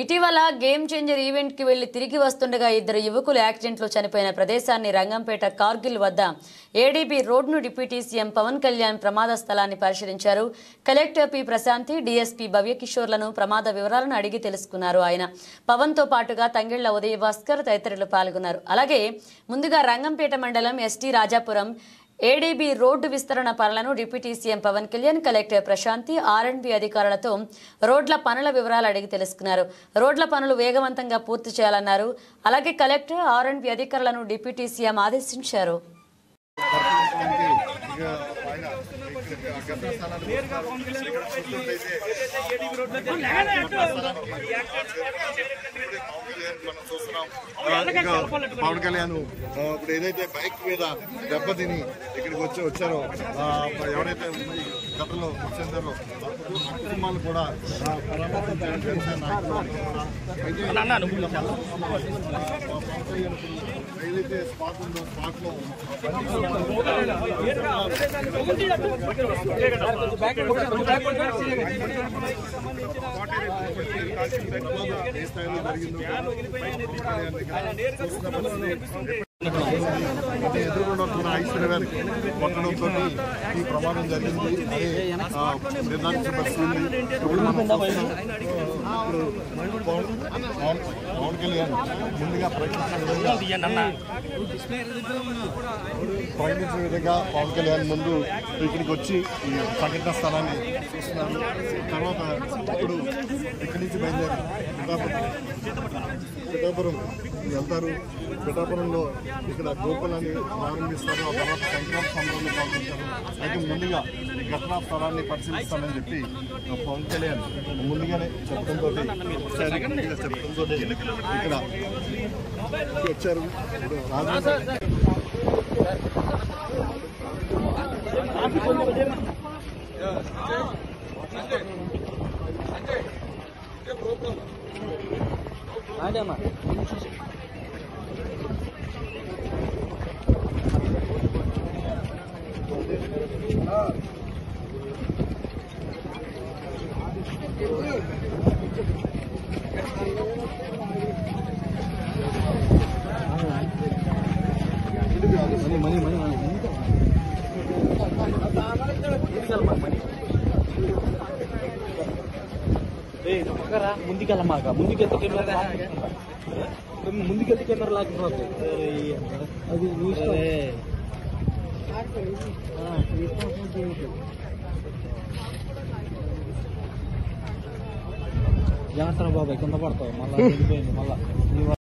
ఇటీవల game changer event కి వెళ్లి తిరిగి వస్తుండగా ఇద్దరు యువకులు యాక్సిడెంట్ లో చనిపోయిన ప్రదేశాన్ని రంగంపేట కార్గిల్ వద్ద ఏడీబీ రోడ్ను డిప్యూటీ సీఎం పవన్ కళ్యాణ్ ప్రమాద స్థలాన్ని పరిశీలించారు. కలెక్టర్ పి ప్రశాంతి, డీఎస్పీ భవ్యకిషోర్లను ప్రమాద వివరాలను అడిగి తెలుసుకున్నారు. ఆయన పవన్ తో పాటుగా తంగెళ్ల ఉదయ భాస్కర్ తదితరులు పాల్గొన్నారు. అలాగే ముందుగా రంగంపేట మండలం ఎస్టీ రాజాపురం ఏడీబీ రోడ్డు విస్తరణ పనులను deputy CM Pawan Kalyan, collector Prashanti, R and B అధికారులతో రోడ్ల పనుల వివరాలు అడిగి తెలుసుకున్నారు. రోడ్ల పనులు వేగవంతంగా పూర్తి చేయాలన్నారు. అలాగే కలెక్టర్, ఆర్ఎండ్బీ అధికారులను డిప్యూటీ సీఎం ఆదేశించారు. పవన్ కళ్యాణ్ ఇప్పుడు ఏదైతే బైక్ మీద దెబ్బతిని ఇక్కడికి వచ్చారో ఎవరైతే గతంలో వచ్చేసారో కుటుంబాలు కూడా ఏదైతే స్పాట్ ఉందో స్పాట్ లో ఏ స్థాయిలో ఎదురుకుండా వస్తున్న ఐశ్వర్య గారికి కొట్టడంతో ఈ ప్రమాదం జరిగింది. నిర్ధారించిన పరిస్థితి పవన్ కళ్యాణ్ ముందుగా ప్రకటించిన విధంగా పవన్ కళ్యాణ్ ముందు ఇక్కడికి వచ్చి ఈ సంఘటన స్థలాన్ని చూస్తున్నారు. తర్వాత ఇప్పుడు ఇక్కడి నుంచి బయలుదేరి పిఠాపురం వెళ్తారు. పిఠాపురంలో ఇక్కడ గోకులాన్ని ప్రారంభిస్తారు. ఆ తర్వాత సంక్రాంతి సంబరంలో పాల్గొంటారు. అయితే ముందుగా ఈ ఘటనా స్థలాన్ని పరిశీలిస్తానని చెప్పి పవన్ కళ్యాణ్ ముందుగానే చెప్పడంతో ఇక్కడ వచ్చారు. ముందుకెళ్ళమాక ముందుకెళ్తే కెమెరా ముందుకెళ్తే కెమెరా లాగిపోతుంది. అది జాగ్రత్త బాబాయ్, కింద పడతావు మళ్ళీ మళ్ళా